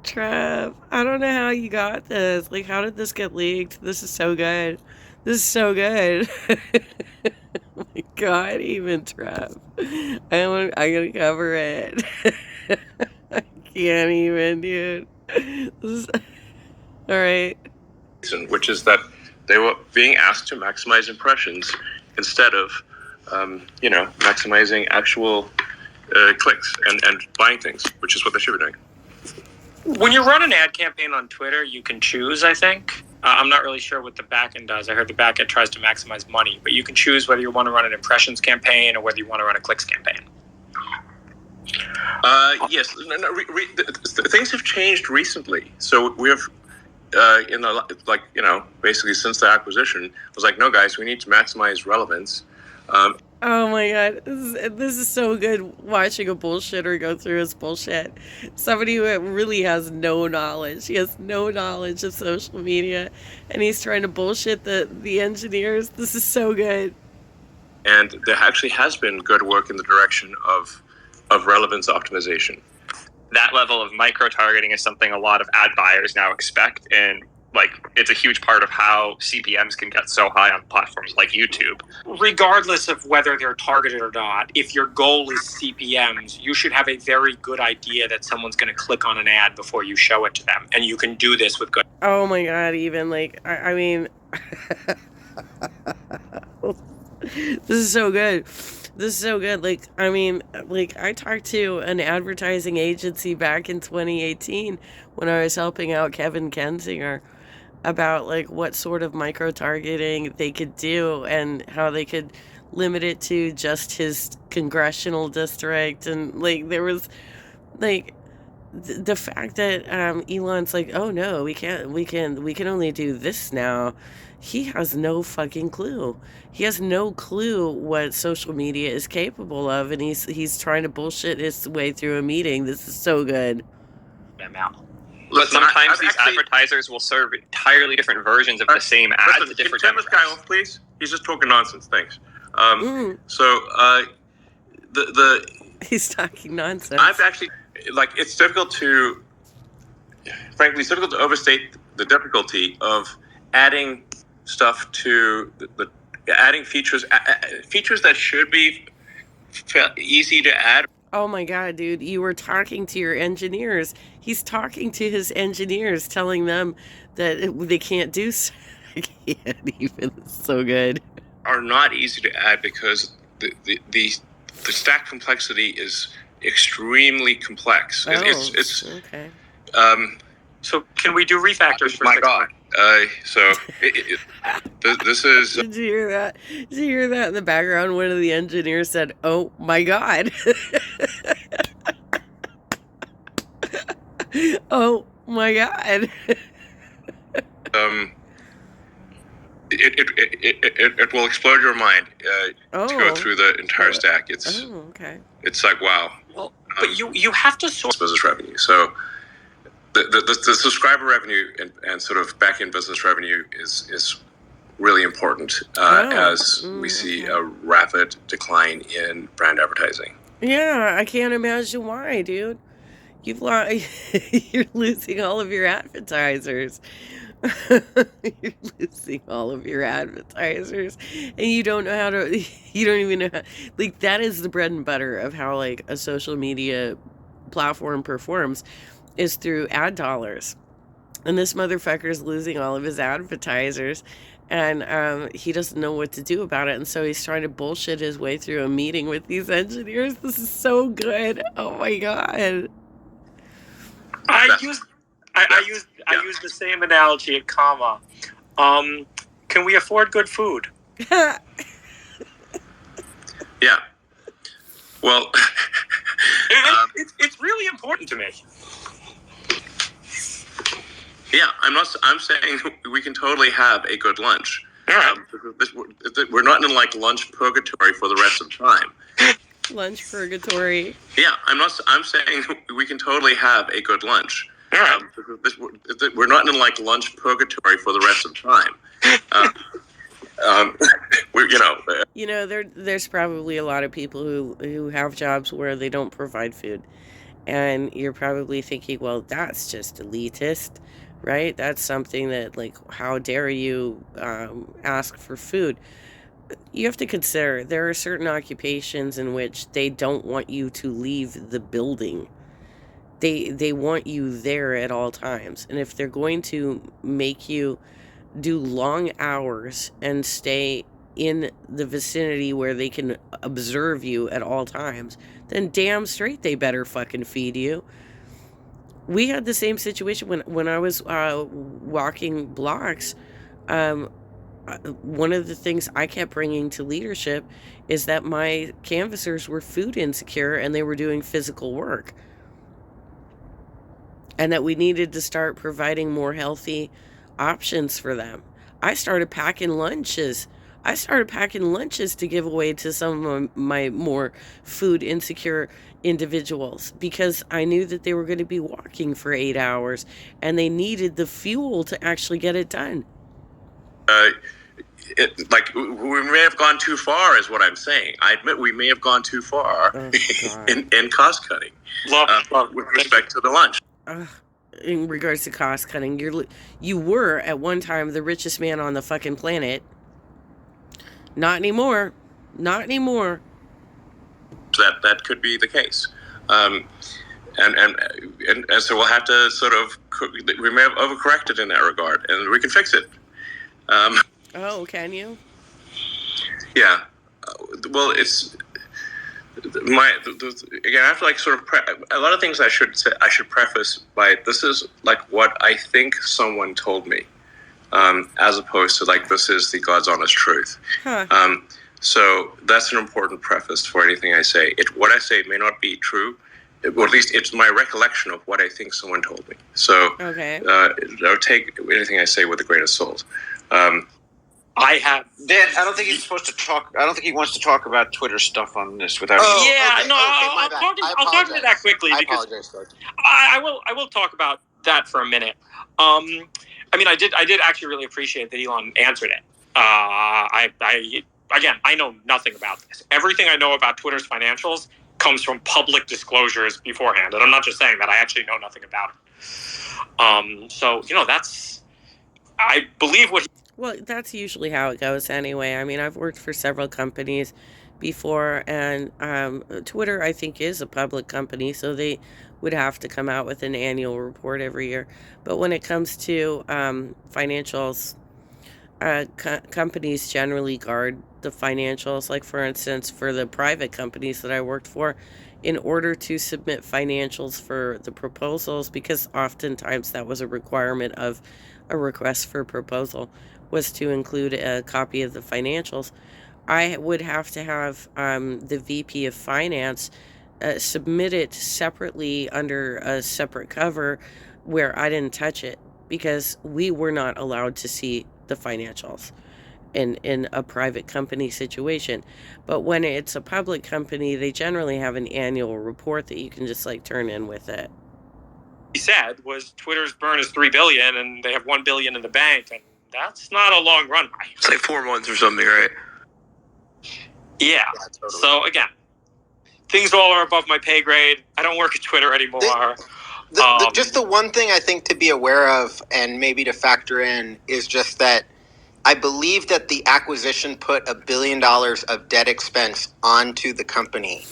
Trev, I don't know how you got this. Like, how did this get leaked? This is so good. This is so good. Oh my God, even Trev. I gotta cover it. I can't even, dude. This is, all right. Which is that they were being asked to maximize impressions instead of, maximizing actual clicks and buying things, which is what they should be doing. When you run an ad campaign on Twitter, you can choose, I think. I'm not really sure what the backend does. I heard the backend tries to maximize money, but you can choose whether you want to run an impressions campaign or whether you want to run a clicks campaign. Yes, things have changed recently. So we have, basically since the acquisition, it was like, no, guys, we need to maximize relevance. Oh my God, this is so good watching a bullshitter go through his bullshit. Somebody who really has no knowledge. He has no knowledge of social media, and he's trying to bullshit the engineers. This is so good. And there actually has been good work in the direction of relevance optimization. That level of micro-targeting is something a lot of ad buyers now expect, and it's a huge part of how CPMs can get so high on platforms like YouTube. Regardless of whether they're targeted or not, if your goal is CPMs, you should have a very good idea that someone's going to click on an ad before you show it to them. And you can do this with good... Oh my God, even I mean, this is so good. This is so good. I talked to an advertising agency back in 2018 when I was helping out Kevin Kensinger about what sort of micro-targeting they could do and how they could limit it to just his congressional district. And there was the fact that Elon's oh no, we can only do this now. He has no fucking clue. He has no clue what social media is capable of, and he's trying to bullshit his way through a meeting. This is so good. But sometimes these advertisers will serve entirely different versions of the same ad to different demographics. Turn this guy off, please. He's just talking nonsense. Thanks. He's talking nonsense. I've actually it's difficult to, frankly, it's difficult to overstate the difficulty of adding stuff to adding features that should be easy to add. Oh my God, dude, you were talking to your engineers. He's talking to his engineers, telling them that they can't do so. I can't even. It's so good. Are not easy to add because the stack complexity is extremely complex. It's okay. So can we do refactors for... My God. This is... Did you hear that? Did you hear that in the background? One of the engineers said, "Oh my God." Oh my God. It will explode your mind to go through the entire stack. It's okay. It's wow. Well, but you have to sort business revenue. So the subscriber revenue and sort of back-end business revenue is really important as we see a rapid decline in brand advertising. Yeah, I can't imagine why, dude. You're losing all of your advertisers. You're losing all of your advertisers, and you don't know how to. You don't even know how. That is the bread and butter of how a social media platform performs, is through ad dollars. And this motherfucker's losing all of his advertisers, and he doesn't know what to do about it. And so he's trying to bullshit his way through a meeting with these engineers. This is so good. Oh my God. I use the same analogy at comma. Can we afford good food? Yeah. Well, it's really important to me. Yeah, I'm saying we can totally have a good lunch. We're not in lunch purgatory for the rest of the time. Lunch purgatory. Yeah, I'm saying we can totally have a good lunch. We're not in lunch purgatory for the rest of the time. There's probably a lot of people who have jobs where they don't provide food, And you're probably thinking, well, that's just elitist, right? That's something that, like, how dare you ask for food? You have to consider there are certain occupations in which they don't want you to leave the building. They want you there at all times. And if they're going to make you do long hours and stay in the vicinity where they can observe you at all times, then damn straight they better fucking feed you. We had the same situation when I was walking blocks. One of the things I kept bringing to leadership is that my canvassers were food insecure and they were doing physical work, and that we needed to start providing more healthy options for them. I started packing lunches. To give away to some of my more food insecure individuals, because I knew that they were going to be walking for 8 hours and they needed the fuel to actually get it done. Like, we may have gone too far, is what I'm saying. I admit we may have gone too far in cost cutting with respect to the lunch. In regards to cost cutting, you were at one time the richest man on the fucking planet. Not anymore. That could be the case, and so we'll have to sort of, we may have overcorrected in that regard, and we can fix it. Oh, can you? Yeah. Well, it's again, I have to, like, sort of a lot of things I should preface by, this is like what I think someone told me, as opposed to, like, this is the God's honest truth. So that's an important preface for anything I say. What I say may not be true, or at least it's my recollection of what I think someone told me. So don't take anything I say with a grain of salt. I have Dan. I don't think he's supposed to talk. I don't think he wants to talk about Twitter stuff on this without. I'll talk to that quickly. I because apologize, George. I will talk about that for a minute. I mean, I did actually really appreciate that Elon answered it. I know nothing about this. Everything I know about Twitter's financials comes from public disclosures beforehand, and I'm not just saying that. I actually know nothing about it. So I believe what. Well, that's usually how it goes anyway. I mean, I've worked for several companies before, and Twitter, I think, is a public company, so they would have to come out with an annual report every year. But when it comes to financials, companies generally guard the financials. Like, for instance, for the private companies that I worked for, in order to submit financials for the proposals, because oftentimes that was a requirement of a request for proposal, was to include a copy of the financials, I would have to have the VP of Finance submit it separately under a separate cover where I didn't touch it, because we were not allowed to see the financials in a private company situation. But when it's a public company, they generally have an annual report that you can just, like, turn in with it. He said was Twitter's burn is $3 billion and they have $1 billion in the bank, and that's not a long runway. It's like 4 months or something, right? Yeah. Totally. So again, things all are above my pay grade. I don't work at Twitter anymore. Just the one thing I think to be aware of and maybe to factor in is just that I believe that the acquisition put $1 billion of debt expense onto the company.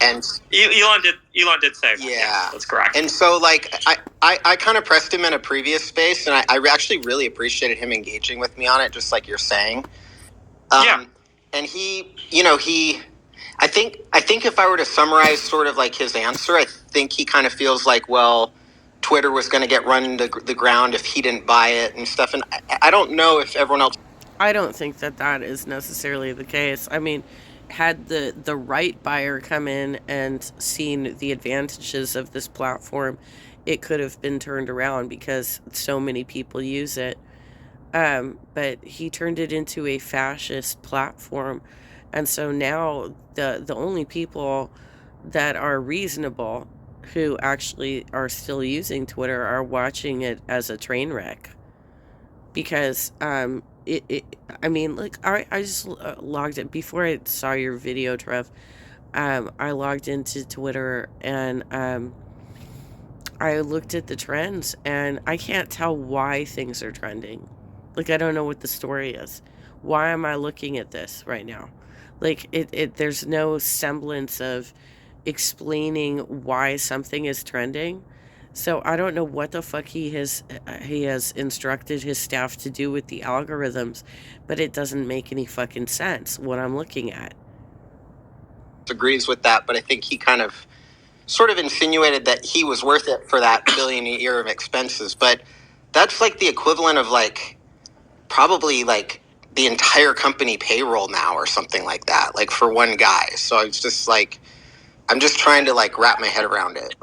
And Elon did say that. Yeah, that's correct. And so, like, I kind of pressed him in a previous space, and I actually really appreciated him engaging with me on it, just like you're saying. And I think if I were to summarize sort of like his answer, I think he kind of feels like, well, Twitter was going to get run to the ground if he didn't buy it and stuff. And I don't know if everyone else. I don't think that is necessarily the case. I mean, had the right buyer come in and seen the advantages of this platform, it could have been turned around because so many people use it. But he turned it into a fascist platform. And so now the only people that are reasonable who actually are still using Twitter are watching it as a train wreck. Because I just logged in before I saw your video, Trev. I logged into Twitter, and I looked at the trends and I can't tell why things are trending. Like, I don't know what the story is. Why am I looking at this right now? Like, there's no semblance of explaining why something is trending. So I don't know what the fuck he has instructed his staff to do with the algorithms, but it doesn't make any fucking sense what I'm looking at. Agrees with that, but I think he kind of sort of insinuated that he was worth it for that billion a year of expenses. But that's like the equivalent of like probably like the entire company payroll now or something like that, like for one guy. So it's just like, I'm just trying to like wrap my head around it.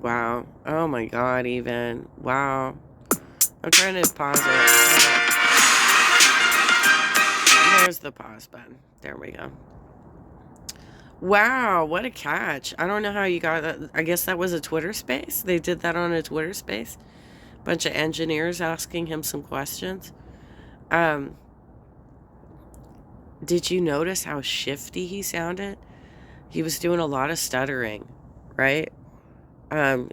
Wow. Oh my God, even. Wow. I'm trying to pause it. There's the pause button. There we go. Wow, what a catch. I don't know how you got that. I guess that was a Twitter space. They did that on a Twitter space. Bunch of engineers asking him some questions. Did you notice how shifty he sounded? He was doing a lot of stuttering, right?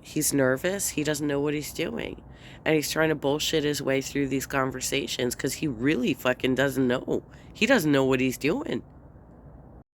He's nervous. He doesn't know what he's doing. And he's trying to bullshit his way through these conversations because he really fucking doesn't know. He doesn't know what he's doing.